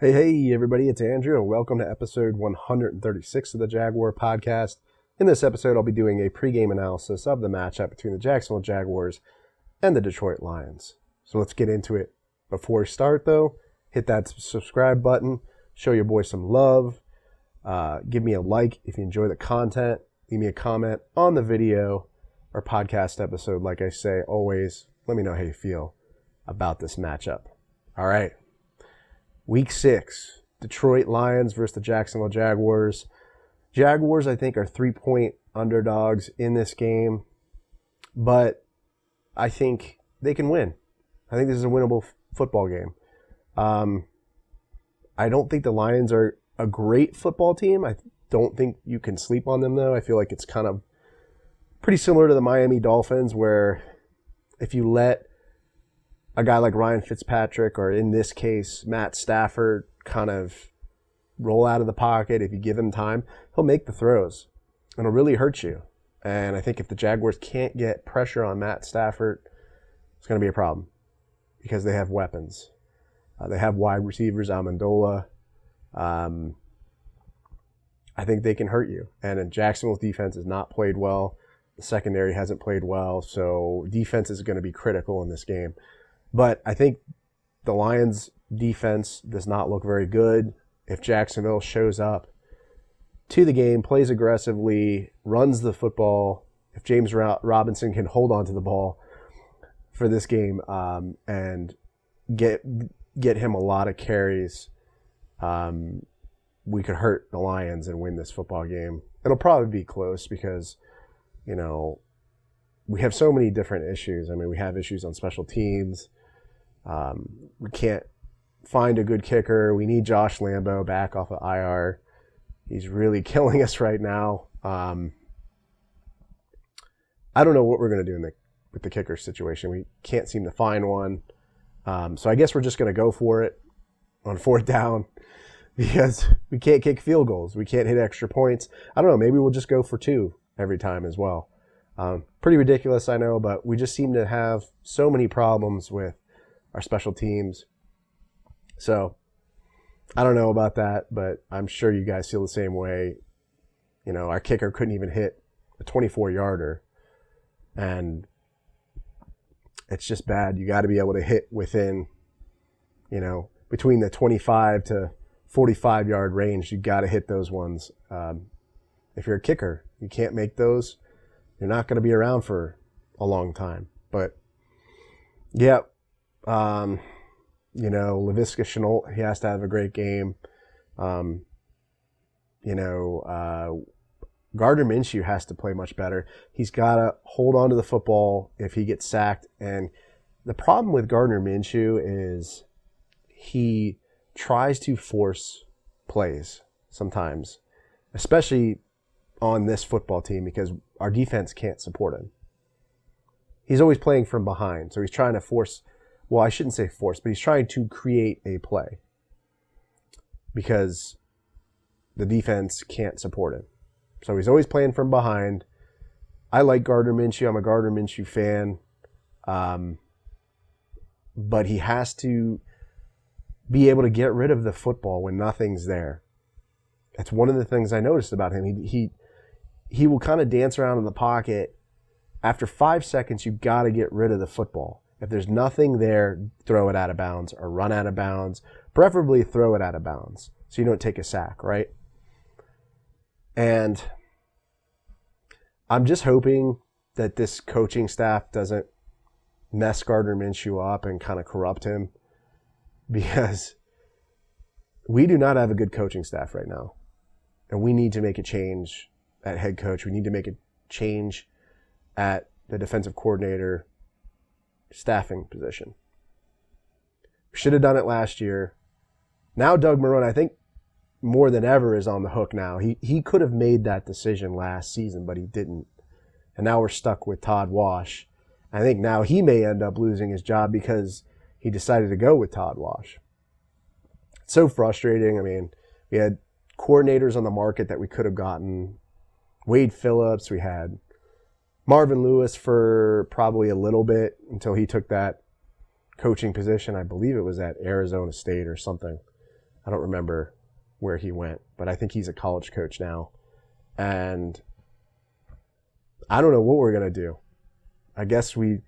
Hey, everybody, it's Andrew, and welcome to episode 136 of the Jaguar podcast. In this episode, I'll be doing a pregame analysis of the matchup between the Jacksonville Jaguars and the Detroit Lions. So let's get into it. Before we start, though, hit that subscribe button, show your boy some love, give me a like if you enjoy the content, leave me a comment on the video or podcast episode. Like I say, always let me know how you feel about this matchup. All right. Week 6, Detroit Lions versus the Jacksonville Jaguars. Jaguars, I think, are 3-point underdogs in this game, but I think they can win. I think this is a winnable football game. I don't think the Lions are a great football team. I don't think you can sleep on them, though. I feel like it's kind of pretty similar to the Miami Dolphins, where if you let a guy like Ryan Fitzpatrick, or in this case, Matt Stafford, kind of roll out of the pocket, if you give him time, he'll make the throws. And it'll really hurt you. And I think if the Jaguars can't get pressure on Matt Stafford, it's going to be a problem because they have weapons. They have wide receivers, Amendola. I think they can hurt you. And Jacksonville's defense has not played well. The secondary hasn't played well. So defense is going to be critical in this game. But I think the Lions' defense does not look very good. If Jacksonville shows up to the game, plays aggressively, runs the football, if James Robinson can hold on to the ball for this game and get him a lot of carries, we could hurt the Lions and win this football game. It'll probably be close because, we have so many different issues. I mean, we have issues on special teams. We can't find a good kicker. We need Josh Lambo back off of IR. He's really killing us right now. I don't know what we're going to do with the kicker situation. We can't seem to find one. So I guess we're just going to go for it on fourth down because we can't kick field goals. We can't hit extra points. I don't know. Maybe we'll just go for 2 every time as well. Pretty ridiculous, I know, but we just seem to have so many problems with our special teams. So I don't know about that, but I'm sure you guys feel the same way. Our kicker couldn't even hit a 24-yarder, and it's just bad. You got to be able to hit within, between the 25 to 45-yard range. You got to hit those ones. If you're a kicker, you can't make those. You're not going to be around for a long time. But yeah. Laviska Shenault, he has to have a great game. Gardner Minshew has to play much better. He's got to hold on to the football if he gets sacked. And the problem with Gardner Minshew is he tries to force plays sometimes, especially on this football team because our defense can't support him. He's always playing from behind, so he's trying to force. Well, I shouldn't say force, but he's trying to create a play because the defense can't support him. So he's always playing from behind. I like Gardner Minshew. I'm a Gardner Minshew fan. But he has to be able to get rid of the football when nothing's there. That's one of the things I noticed about him. He will kind of dance around in the pocket. After 5 seconds, you've got to get rid of the football. If there's nothing there, throw it out of bounds or run out of bounds. Preferably throw it out of bounds so you don't take a sack, right? And I'm just hoping that this coaching staff doesn't mess Gardner Minshew up and kind of corrupt him because we do not have a good coaching staff right now. And we need to make a change at head coach. We need to make a change at the defensive coordinator staffing position. We should have done it last year. Now Doug Marrone, I think more than ever, is on the hook now. He could have made that decision last season, but he didn't. And now we're stuck with Todd Wash. I think now he may end up losing his job because he decided to go with Todd Wash. It's so frustrating. I mean, we had coordinators on the market that we could have gotten. Wade Phillips, we had Marvin Lewis for probably a little bit until he took that coaching position. I believe it was at Arizona State or something. I don't remember where he went, but I think he's a college coach now. And I don't know what we're going to do. I guess we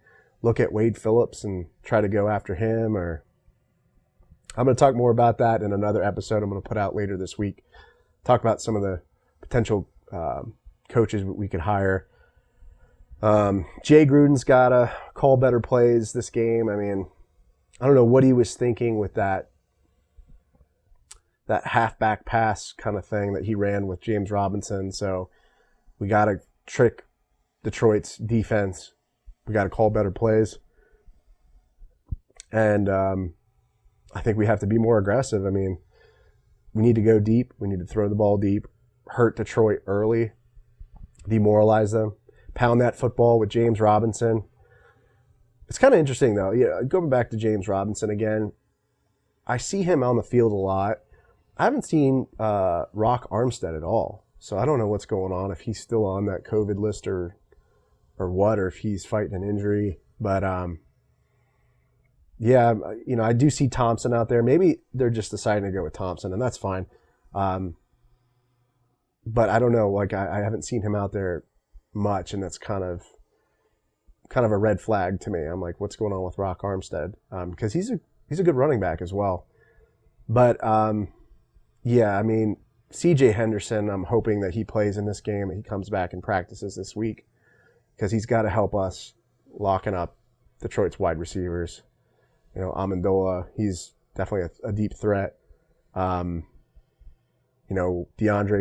look at Wade Phillips and try to go after him, or I'm going to talk more about that in another episode I'm going to put out later this week. Talk about some of the potential coaches we could hire. Jay Gruden's got to call better plays this game. I mean, I don't know what he was thinking with that halfback pass kind of thing that he ran with James Robinson. So we got to trick Detroit's defense. We got to call better plays. And I think we have to be more aggressive. I mean, we need to go deep. We need to throw the ball deep, hurt Detroit early, demoralize them, pound that football with James Robinson. It's kind of interesting, though. Going back to James Robinson again, I see him on the field a lot. I haven't seen Rock Armstead at all, so I don't know what's going on, if he's still on that COVID list or what, or if he's fighting an injury. But yeah, I do see Thompson out there. Maybe they're just deciding to go with Thompson, and that's fine. But I don't know. Like I haven't seen him out there much, and that's kind of a red flag to me. I'm like, what's going on with Rock Armstead? Because he's a good running back as well. But yeah, I mean, C.J. Henderson, I'm hoping that he plays in this game, that he comes back and practices this week, because he's got to help us locking up Detroit's wide receivers. Amendola, he's definitely a deep threat. DeAndre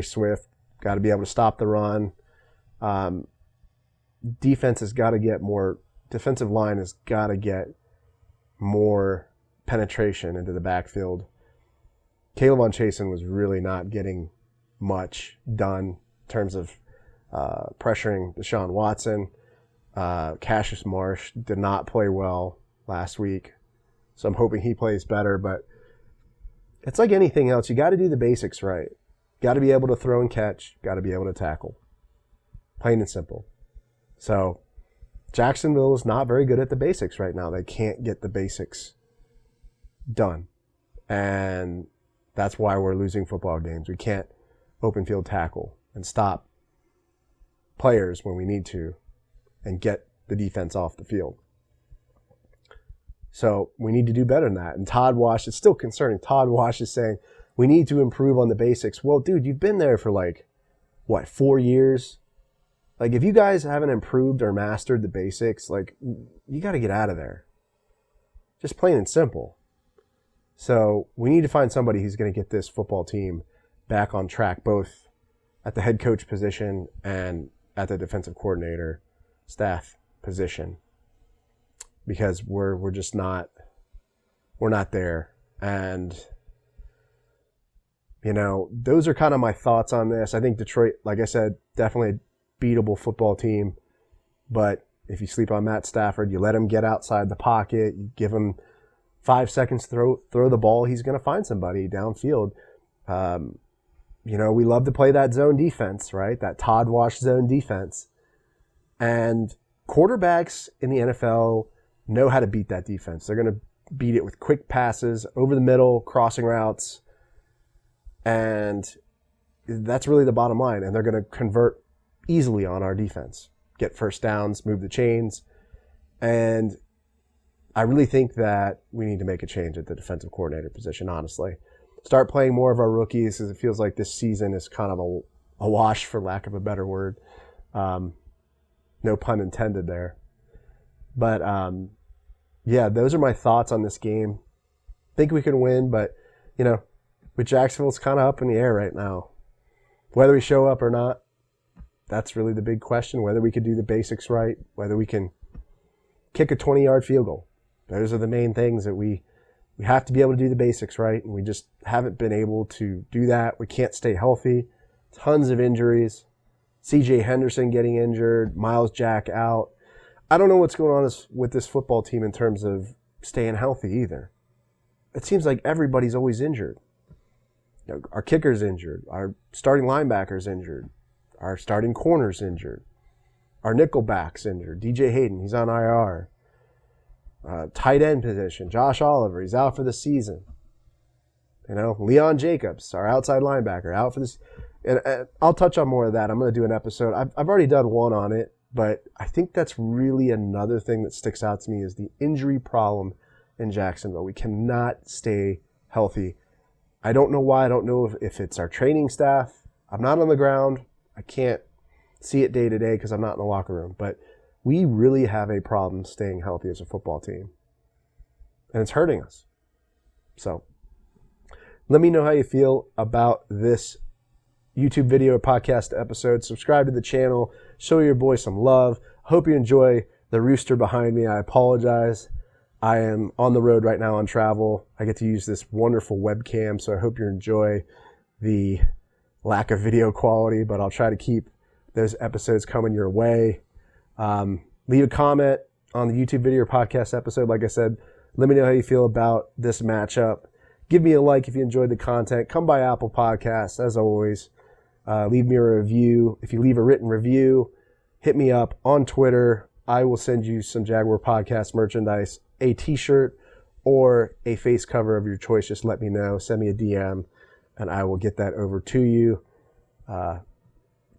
Swift, got to be able to stop the run. Defense has got to get more, defensive line has got to get more penetration into the backfield. Kayvon Chasen was really not getting much done in terms of pressuring Deshaun Watson. Cassius Marsh did not play well last week, so I'm hoping he plays better. But it's like anything else. You got to do the basics right. Got to be able to throw and catch. Got to be able to tackle. Plain and simple. So Jacksonville is not very good at the basics right now. They can't get the basics done. And that's why we're losing football games. We can't open field tackle and stop players when we need to and get the defense off the field. So we need to do better than that. And Todd Wash, it's still concerning. Todd Wash is saying we need to improve on the basics. Well, dude, you've been there for 4 years? Like, if you guys haven't improved or mastered the basics, you got to get out of there. Just plain and simple. So we need to find somebody who's going to get this football team back on track, both at the head coach position and at the defensive coordinator staff position, because we're just not there. And those are kind of my thoughts on this. I think Detroit, like I said, definitely a beatable football team, but if you sleep on Matt Stafford, you let him get outside the pocket, you give him 5 seconds to throw the ball, he's going to find somebody downfield. We love to play that zone defense, right? That Todd Wash zone defense. And quarterbacks in the NFL know how to beat that defense. They're going to beat it with quick passes, over the middle, crossing routes. And that's really the bottom line. And they're going to convert easily on our defense, get first downs, move the chains. And I really think that we need to make a change at the defensive coordinator position, honestly. Start playing more of our rookies, because it feels like this season is kind of a wash, for lack of a better word. No pun intended there. But, yeah, those are my thoughts on this game. Think we can win, but, with Jacksonville, it's kind of up in the air right now. Whether we show up or not, that's really the big question. Whether we could do the basics right, whether we can kick a 20-yard field goal. Those are the main things that we have to be able to do the basics right, and we just haven't been able to do that. We can't stay healthy. Tons of injuries. C.J. Henderson getting injured. Miles Jack out. I don't know what's going on with this football team in terms of staying healthy either. It seems like everybody's always injured. Our kicker's injured. Our starting linebacker's injured. Our starting corner's injured. Our nickelback's injured. DJ Hayden, he's on IR. Tight end position, Josh Oliver, he's out for the season. Leon Jacobs, our outside linebacker, out for this. And I'll touch on more of that. I'm going to do an episode. I've already done one on it, but I think that's really another thing that sticks out to me is the injury problem in Jacksonville. We cannot stay healthy. I don't know why. I don't know if it's our training staff. I'm not on the ground. I can't see it day to day because I'm not in the locker room. But we really have a problem staying healthy as a football team. And it's hurting us. So let me know how you feel about this YouTube video or podcast episode. Subscribe to the channel. Show your boy some love. Hope you enjoy the rooster behind me. I apologize. I am on the road right now on travel. I get to use this wonderful webcam, so I hope you enjoy the lack of video quality, but I'll try to keep those episodes coming your way. Leave a comment on the YouTube video or podcast episode. Like I said, let me know how you feel about this matchup. Give me a like if you enjoyed the content. Come by Apple Podcasts, as always. Leave me a review. If you leave a written review, hit me up on Twitter. I will send you some Jaguar Podcast merchandise, a t-shirt, or a face cover of your choice. Just let me know. Send me a DM, and I will get that over to you.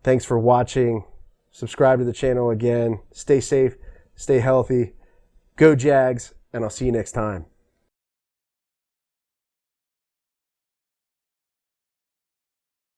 Thanks for watching. Subscribe to the channel again. Stay safe. Stay healthy. Go Jags, and I'll see you next time.